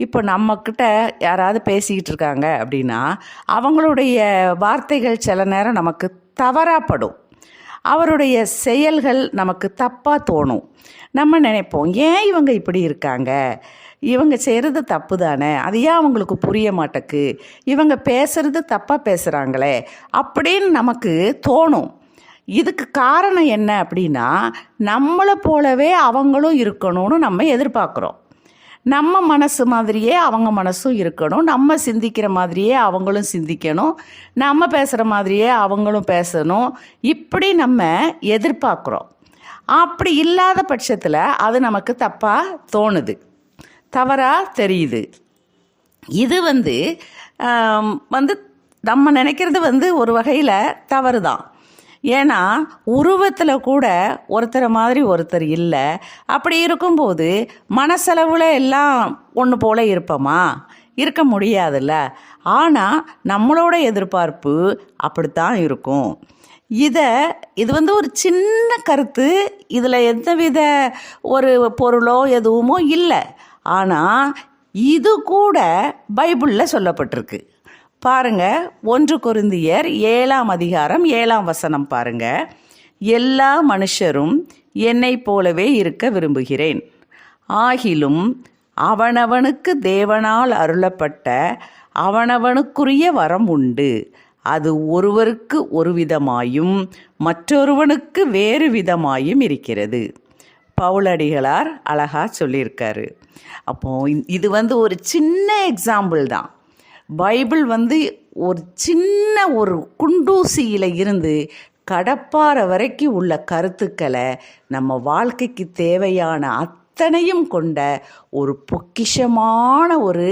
இப்போ நம்மக்கிட்ட யாராவது பேசிக்கிட்டு இருக்காங்க அப்படின்னா அவங்களுடைய வார்த்தைகள் சில நேரம் நமக்கு தவறாப்படும். அவருடைய செயல்கள் நமக்கு தப்பாக தோணும். நம்ம நினைப்போம், ஏன் இவங்க இப்படி இருக்காங்க, இவங்க செய்கிறது தப்பு தானே, அது ஏன் அவங்களுக்கு புரிய மாட்டேக்கு, இவங்க பேசுகிறது தப்பாக பேசுகிறாங்களே அப்படின்னு நமக்கு தோணும். இதுக்கு காரணம் என்ன அப்படின்னா, நம்மளை போலவே அவங்களும் இருக்கணும்னு நம்ம எதிர்பார்க்குறோம். நம்ம மனசு மாதிரியே அவங்க மனசும் இருக்கணும், நம்ம சிந்திக்கிற மாதிரியே அவங்களும் சிந்திக்கணும், நம்ம பேசுகிற மாதிரியே அவங்களும் பேசணும், இப்படி நம்ம எதிர்பார்க்குறோம். அப்படி இல்லாத பட்சத்தில் அது நமக்கு தப்பாக தோணுது, தவறாக தெரியுது. இது வந்து நம்ம நினைக்கிறது ஒரு வகையில் தவறு தான். ஏன்னா உருவத்தில் கூட ஒருத்தரை மாதிரி ஒருத்தர் இல்லை. அப்படி இருக்கும்போது மனசளவில் எல்லாம் ஒன்று போல் இருப்போமா? இருக்க முடியாதுல்ல. ஆனால் நம்மளோட எதிர்பார்ப்பு அப்படித்தான் இருக்கும். இது ஒரு சின்ன கருத்து. இதில் எந்தவித ஒரு பொருளோ எதுவுமோ இல்லை. ஆனால் இது கூட பைபிளில் சொல்லப்பட்டிருக்கு. பாருங்க, 1 கொரிந்தியர் 7ஆம் அதிகாரம் 7ஆம் வசனம் பாருங்க. எல்லா மனுஷரும் என்னை போலவே இருக்க விரும்புகிறேன், ஆகிலும் அவனவனுக்கு தேவனால் அருளப்பட்ட அவனவனுக்குரிய வரம் உண்டு, அது ஒருவருக்கு ஒரு விதமாயும் மற்றொருவனுக்கு வேறு விதமாயும் இருக்கிறது. பவுலடிகளார் அழகா சொல்லியிருக்காரு. அப்போ இது ஒரு சின்ன எக்ஸாம்பிள் தான். பைபிள் ஒரு சின்ன ஒரு குண்டூசியில் இருந்து கடப்பாறை வரைக்கும் உள்ள கருத்துக்களை நம்ம வாழ்க்கைக்கு தேவையான அத்தனையும் கொண்ட ஒரு பொக்கிஷமான ஒரு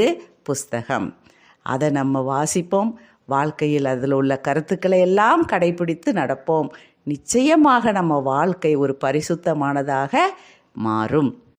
புஸ்தகம். அதை நம்ம வாசிப்போம், வாழ்க்கையில் அதில் உள்ள கருத்துக்களை எல்லாம் கடைபிடித்து நடப்போம். நிச்சயமாக நம்ம வாழ்க்கை ஒரு பரிசுத்தமானதாக மாறும்.